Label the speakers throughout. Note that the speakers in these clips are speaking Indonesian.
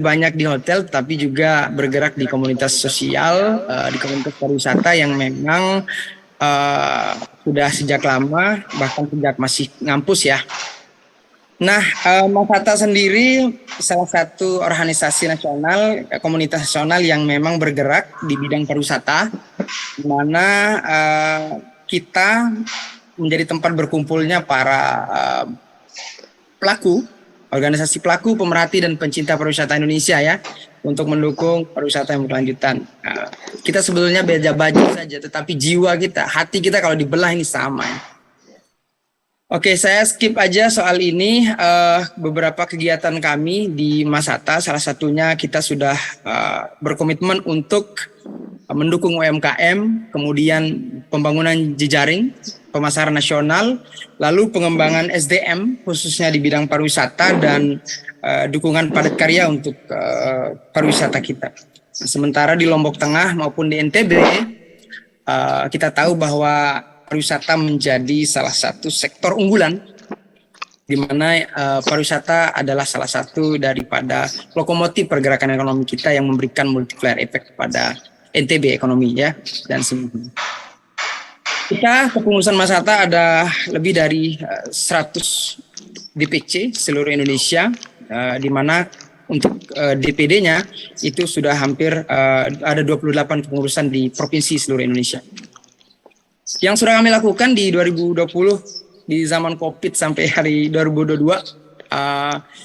Speaker 1: banyak di hotel, tapi juga bergerak di komunitas sosial, di komunitas pariwisata yang memang sudah sejak lama, bahkan sejak masih ngampus ya. Nah, Mas Hatta sendiri salah satu organisasi nasional, komunitas nasional yang memang bergerak di bidang pariwisata, di mana kita menjadi tempat berkumpulnya para pelaku, organisasi pelaku, pemerhati, dan pencinta pariwisata Indonesia ya, untuk mendukung pariwisata yang berkelanjutan. Kita sebetulnya beda baju saja, tetapi jiwa kita, hati kita kalau dibelah ini sama ya. Oke, saya skip aja soal ini. Beberapa kegiatan kami di Mas Hatta, salah satunya kita sudah berkomitmen untuk mendukung UMKM, kemudian pembangunan jejaring, pemasaran nasional, lalu pengembangan SDM khususnya di bidang pariwisata dan dukungan padat karya untuk pariwisata kita. Sementara di Lombok Tengah maupun di NTB, kita tahu bahwa pariwisata menjadi salah satu sektor unggulan, di mana pariwisata adalah salah satu daripada lokomotif pergerakan ekonomi kita yang memberikan multiplier effect kepada NTB ekonomi ya dan semuanya. Kita kepengurusan Mas Hatta ada lebih dari 100 DPC seluruh Indonesia, di mana untuk DPD-nya itu sudah hampir ada 28 kepengurusan di provinsi seluruh Indonesia. Yang sudah kami lakukan di 2020 di zaman COVID sampai hari 2022,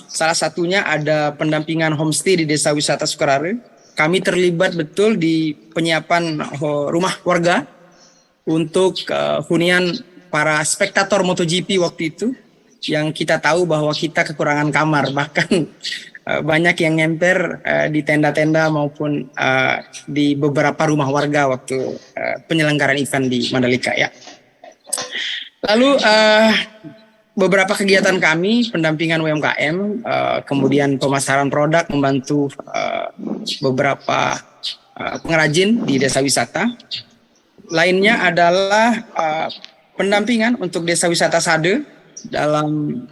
Speaker 1: salah satunya ada pendampingan homestay di Desa Wisata Sukarare. Kami terlibat betul di penyiapan rumah warga untuk hunian para spektator MotoGP waktu itu, yang kita tahu bahwa kita kekurangan kamar, bahkan banyak yang ngemper di tenda-tenda maupun di beberapa rumah warga waktu penyelenggaraan event di Mandalika ya. Lalu beberapa kegiatan kami, pendampingan UMKM, kemudian pemasaran produk, membantu beberapa pengrajin di desa wisata. Lainnya adalah pendampingan untuk desa wisata Sade dalam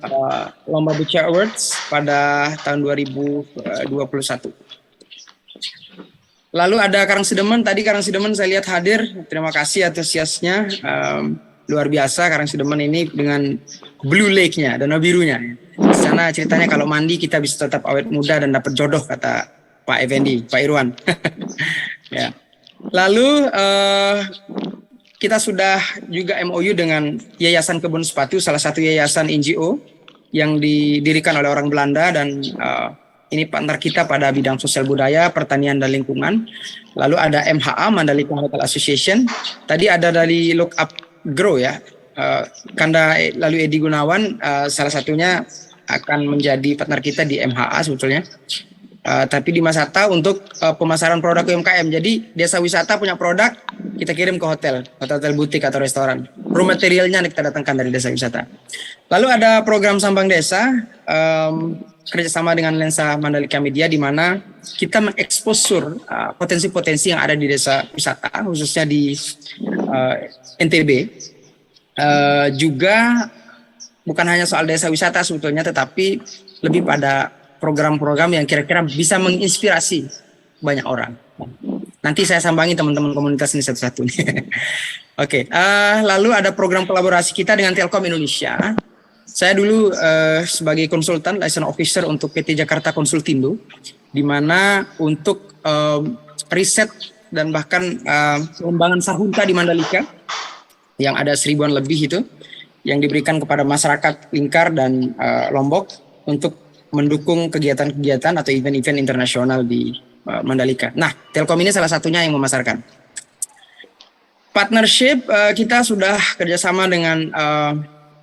Speaker 1: Lomba Beach Awards pada tahun 2021. Lalu ada Karangsedemen, tadi Karangsedemen saya lihat hadir, terima kasih antusiasnya, luar biasa Karangsedemen ini dengan Blue Lake-nya, danau birunya. Di sana ceritanya kalau mandi kita bisa tetap awet muda dan dapat jodoh, kata Pak Effendi, Pak Irwan. Ya. Lalu kita sudah juga MOU dengan Yayasan Kebun Sepatu, salah satu yayasan NGO yang didirikan oleh orang Belanda, dan ini partner kita pada bidang sosial budaya, pertanian, dan lingkungan. Lalu ada MHA, Mandalika Hotel Association. Tadi ada dari Look Up Grow ya, Kanda lalu Edi Gunawan, salah satunya akan menjadi partner kita di MHA sebetulnya. Tapi di Mas Hatta untuk pemasaran produk UMKM. Jadi desa wisata punya produk, kita kirim ke hotel butik atau restoran. Raw materialnya kita datangkan dari desa wisata. Lalu ada program Sambang Desa, kerjasama dengan Lensa Mandalika Media, di mana kita mengeksposur potensi-potensi yang ada di desa wisata, khususnya di NTB. Juga bukan hanya soal desa wisata sebetulnya, tetapi lebih pada program-program yang kira-kira bisa menginspirasi banyak orang. Nanti saya sambangi teman-teman komunitas ini satu-satu. Oke, lalu ada program kolaborasi kita dengan Telkom Indonesia. Saya dulu sebagai konsultan license officer untuk PT Jakarta Konsultindo, di mana untuk riset dan bahkan pengembangan Sarhunta di Mandalika yang ada 1000-an lebih itu, yang diberikan kepada masyarakat Lingkar dan Lombok untuk mendukung kegiatan-kegiatan atau event-event internasional di Mandalika. Nah, Telkom ini salah satunya yang memasarkan. Partnership kita sudah kerjasama dengan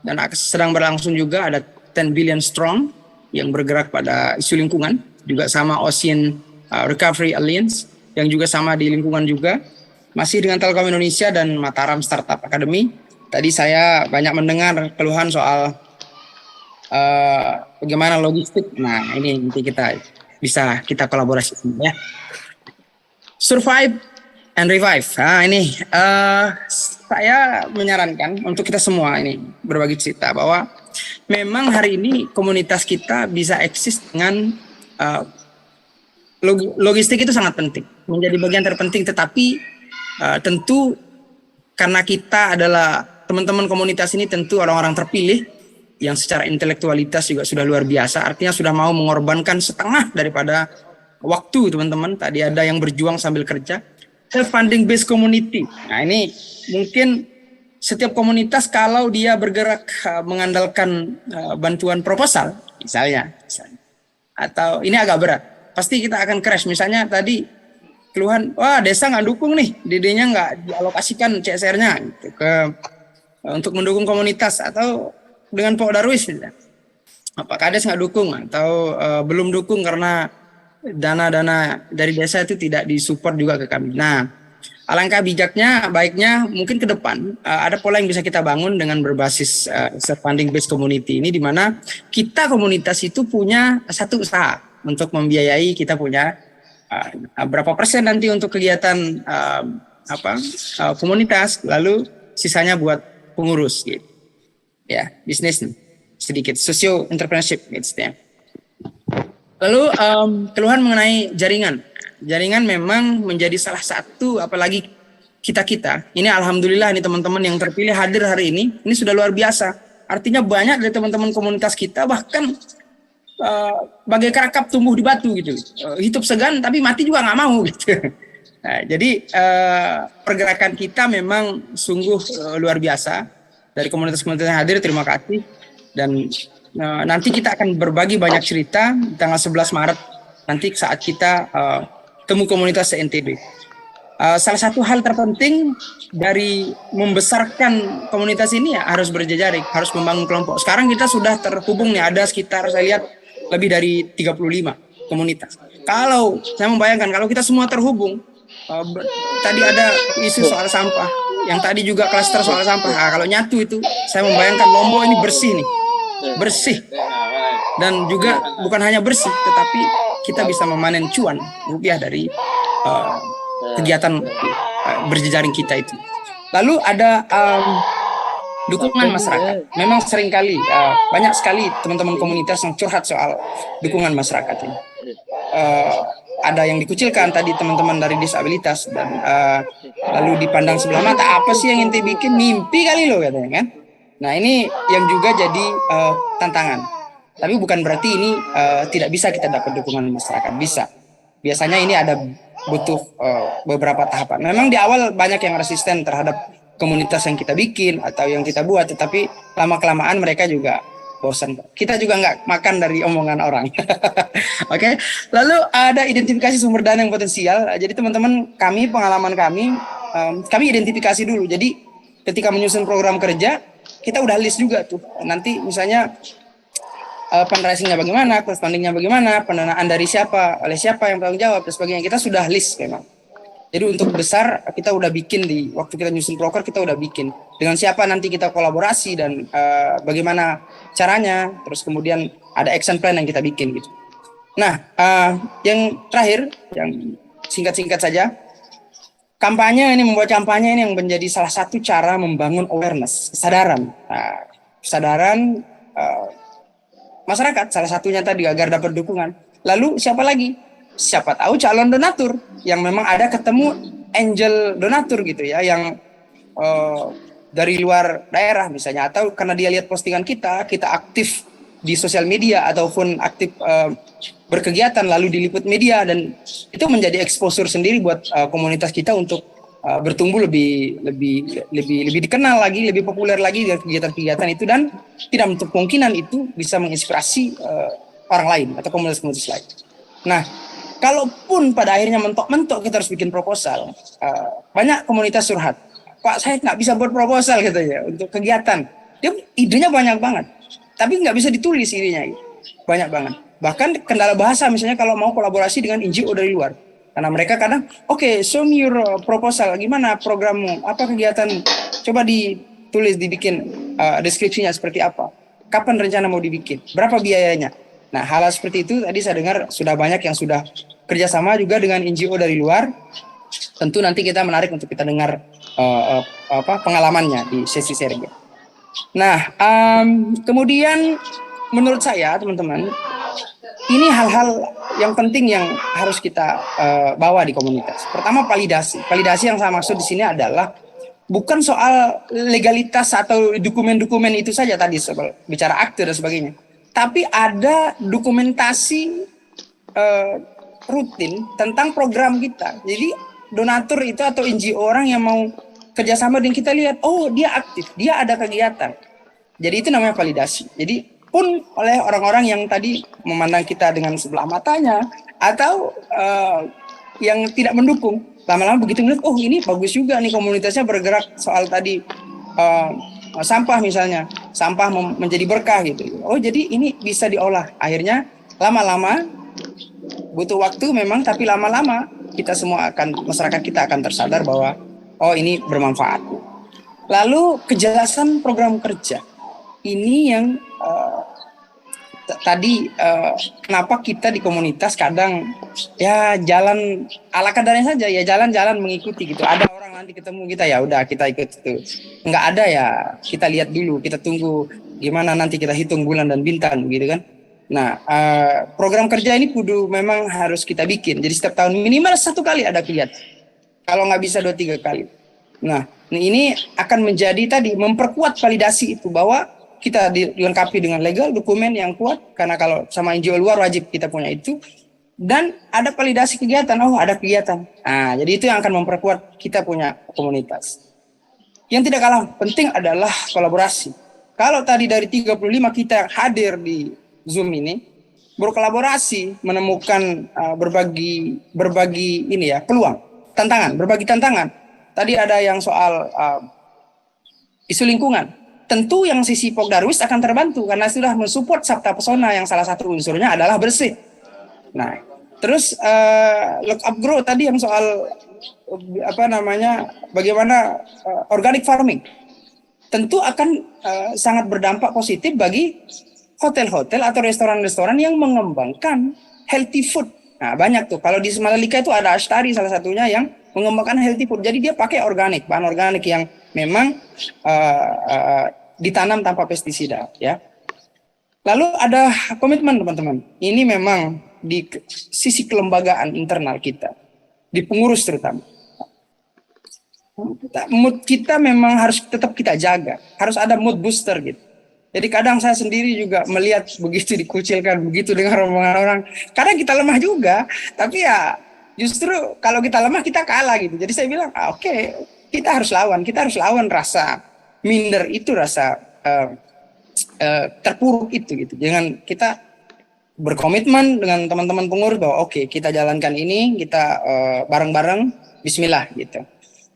Speaker 1: dan sedang berlangsung juga, ada 10 Billion Strong yang bergerak pada isu lingkungan, juga sama Ocean Recovery Alliance yang juga sama di lingkungan juga, masih dengan Telkom Indonesia dan Mataram Startup Academy. Tadi saya banyak mendengar keluhan soal bagaimana logistik. Nah, ini nanti kita kolaborasi ya. Survive and Revive. Nah, ini saya menyarankan untuk kita semua ini berbagi cerita bahwa memang hari ini komunitas kita bisa eksis dengan logistik itu sangat penting, menjadi bagian terpenting. Tetapi tentu karena kita adalah teman-teman komunitas ini tentu orang-orang terpilih yang secara intelektualitas juga sudah luar biasa, artinya sudah mau mengorbankan setengah daripada waktu teman-teman. Tadi ada yang berjuang sambil kerja. Self-funding based community. Nah ini mungkin setiap komunitas kalau dia bergerak mengandalkan bantuan proposal, misalnya, atau ini agak berat, pasti kita akan crash. Misalnya tadi keluhan, wah desa nggak dukung nih, DD-nya nggak dialokasikan CSR-nya gitu, untuk mendukung komunitas, atau dengan Pak Darwis, Pak Kades nggak dukung atau belum dukung karena dana-dana dari desa itu tidak disupport juga ke kami. Nah, alangkah bijaknya, baiknya mungkin ke depan ada pola yang bisa kita bangun dengan berbasis self-funding based community ini, di mana kita komunitas itu punya satu usaha untuk membiayai, kita punya berapa persen nanti untuk kegiatan komunitas, lalu sisanya buat pengurus gitu. Ya, bisnis sedikit socio entrepreneurship gitu ya. Lalu keluhan mengenai jaringan. Jaringan memang menjadi salah satu, apalagi kita-kita. Ini alhamdulillah ini teman-teman yang terpilih hadir hari ini sudah luar biasa. Artinya banyak dari teman-teman komunitas kita bahkan bagai kerakap tumbuh di batu gitu. Hidup segan tapi mati juga nggak mau gitu. Nah, jadi pergerakan kita memang sungguh luar biasa. Dari komunitas-komunitas yang hadir, terima kasih. Dan nanti kita akan berbagi banyak cerita tanggal 11 Maret nanti saat kita temu komunitas se-NTB. Salah satu hal terpenting dari membesarkan komunitas ini ya harus berjejaring, harus membangun kelompok. Sekarang kita sudah terhubung nih, ada sekitar saya lihat lebih dari 35 komunitas. Kalau saya membayangkan kalau kita semua terhubung, tadi ada isu soal sampah, yang tadi juga klaster soal sampah. Nah, kalau nyatu itu saya membayangkan Lombok ini bersih nih. Bersih, dan juga bukan hanya bersih tetapi kita bisa memanen cuan rupiah dari kegiatan berjejaring kita itu. Lalu ada dukungan masyarakat. Memang seringkali banyak sekali teman-teman komunitas yang curhat soal dukungan masyarakat ini. Ada yang dikucilkan tadi teman-teman dari disabilitas, dan lalu dipandang sebelah mata, apa sih yang ente bikin, mimpi kali lo katanya kan. Nah ini yang juga jadi tantangan. Tapi bukan berarti ini tidak bisa kita dapat dukungan masyarakat. Bisa. Biasanya ini ada butuh beberapa tahapan. Memang di awal banyak yang resisten terhadap komunitas yang kita bikin atau yang kita buat. Tetapi lama-kelamaan mereka juga bosan. Kita juga nggak makan dari omongan orang. Oke. Lalu ada identifikasi sumber dana yang potensial. Jadi teman-teman kami, pengalaman kami identifikasi dulu. Jadi ketika menyusun program kerja, kita udah list juga tuh. Nanti misalnya fundraisingnya bagaimana, crowdfundingnya bagaimana, pendanaan dari siapa, oleh siapa yang bertanggung jawab, dan sebagainya. Kita sudah list memang. Jadi untuk besar kita udah bikin, di waktu kita nyusun proker kita udah bikin dengan siapa nanti kita kolaborasi dan bagaimana caranya. Terus kemudian ada action plan yang kita bikin gitu. Nah, yang terakhir, yang singkat-singkat saja. Kampanye ini, membuat kampanye ini yang menjadi salah satu cara membangun awareness, kesadaran. Kesadaran masyarakat, salah satunya tadi agar dapat dukungan. Lalu siapa lagi? Siapa tahu calon donatur yang memang ada, ketemu angel donatur gitu ya, yang dari luar daerah misalnya, atau karena dia lihat postingan kita aktif di sosial media ataupun aktif berkegiatan lalu diliput media, dan itu menjadi exposure sendiri buat komunitas kita untuk bertumbuh lebih dikenal lagi, lebih populer lagi dari kegiatan-kegiatan itu, dan tidak menutup kemungkinan itu bisa menginspirasi orang lain atau komunitas-komunitas lain. Nah, kalaupun pada akhirnya mentok-mentok kita harus bikin proposal, banyak komunitas curhat, Pak saya nggak bisa buat proposal gitu ya untuk kegiatan. Dia idenya banyak banget, tapi nggak bisa ditulis idenya, banyak banget. Bahkan kendala bahasa misalnya kalau mau kolaborasi dengan NGO dari luar. Karena mereka kadang, oke, show me your proposal, gimana programmu, apa kegiatan, coba ditulis, dibikin deskripsinya seperti apa, kapan rencana mau dibikin, berapa biayanya. Nah, hal seperti itu tadi saya dengar sudah banyak yang sudah kerjasama juga dengan NGO dari luar. Tentu nanti kita menarik untuk kita dengar pengalamannya di sesi sharing. Nah, kemudian menurut saya teman-teman, ini hal-hal yang penting yang harus kita bawa di komunitas. Pertama, validasi. Validasi yang saya maksud di sini adalah bukan soal legalitas atau dokumen-dokumen itu saja tadi, bicara akte dan sebagainya. Tapi ada dokumentasi rutin tentang program kita. Jadi donatur itu atau NGO orang yang mau kerjasama dengan kita, lihat, oh dia aktif, dia ada kegiatan. Jadi itu namanya validasi. Jadi pun oleh orang-orang yang tadi memandang kita dengan sebelah matanya atau yang tidak mendukung, lama-lama begitu melihat, oh ini bagus juga nih komunitasnya bergerak soal tadi sampah misalnya, sampah menjadi berkah gitu. Oh jadi ini bisa diolah. Akhirnya lama-lama butuh waktu memang, tapi lama-lama kita semua masyarakat kita akan tersadar bahwa oh ini bermanfaat. Lalu kejelasan program kerja. Ini yang tadi kenapa kita di komunitas kadang ya jalan ala kadarnya saja, ya jalan-jalan mengikuti gitu. Ada orang nanti ketemu kita, ya udah kita ikut itu. Nggak ada ya kita lihat dulu, kita tunggu gimana nanti kita hitung bulan dan bintang gitu kan. Nah program kerja ini kudu memang harus kita bikin. Jadi setiap tahun minimal 1 kali ada kegiatan. Kalau nggak bisa 2-3 kali. Nah ini akan menjadi tadi memperkuat validasi itu bahwa kita dilengkapi dengan legal, dokumen yang kuat, karena kalau sama NGO luar wajib kita punya itu, dan ada validasi kegiatan, oh ada kegiatan. Nah, jadi itu yang akan memperkuat kita punya komunitas. Yang tidak kalah penting adalah kolaborasi. Kalau tadi dari 35 kita hadir di Zoom ini, berkolaborasi, menemukan berbagi ini ya, peluang, tantangan, berbagi tantangan. Tadi ada yang soal isu lingkungan. Tentu yang sisi Pok Darwis akan terbantu karena sudah mensupport Sabta Pesona yang salah satu unsurnya adalah bersih. Nah, terus Look Up Grow tadi yang soal bagaimana organic farming. Tentu akan sangat berdampak positif bagi hotel-hotel atau restoran-restoran yang mengembangkan healthy food. Nah, banyak tuh. Kalau di Mandalika itu ada Ashtari salah satunya yang mengembangkan healthy food. Jadi dia pakai organik, bahan organik yang memang ditanam tanpa pestisida, ya. Lalu ada komitmen teman-teman. Ini memang di sisi kelembagaan internal kita, di pengurus terutama. Mood kita memang harus tetap kita jaga. Harus ada mood booster gitu. Jadi kadang saya sendiri juga melihat begitu dikucilkan, begitu dengan rombongan orang. Kadang kita lemah juga, tapi ya justru kalau kita lemah kita kalah gitu. Jadi saya bilang, oke, kita harus lawan rasa minder itu, rasa terpuruk itu gitu. Jangan kita berkomitmen dengan teman-teman pengurus bahwa oke, kita jalankan ini, kita bareng-bareng bismillah gitu.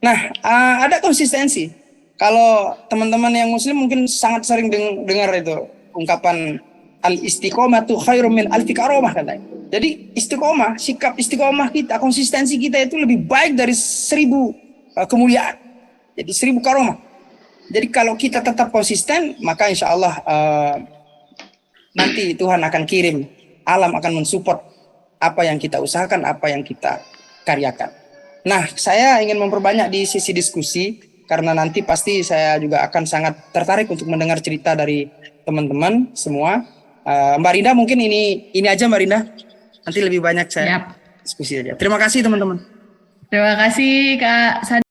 Speaker 1: Nah, ada konsistensi. Kalau teman-teman yang muslim mungkin sangat sering dengar itu ungkapan al-istiqomatu khairum min alfi karomah katanya. Jadi istiqomah, sikap istiqomah kita, konsistensi kita itu lebih baik dari 1000 kemuliaan. Jadi 1000 karomah. Jadi kalau kita tetap konsisten, maka insya Allah nanti Tuhan akan kirim, alam akan mensupport apa yang kita usahakan, apa yang kita karyakan. Nah, saya ingin memperbanyak di sisi diskusi, karena nanti pasti saya juga akan sangat tertarik untuk mendengar cerita dari teman-teman semua. Mbak Rinda mungkin ini aja Mbak Rinda. Nanti lebih banyak saya diskusi aja. Terima kasih teman-teman.
Speaker 2: Terima kasih Kak Sadi.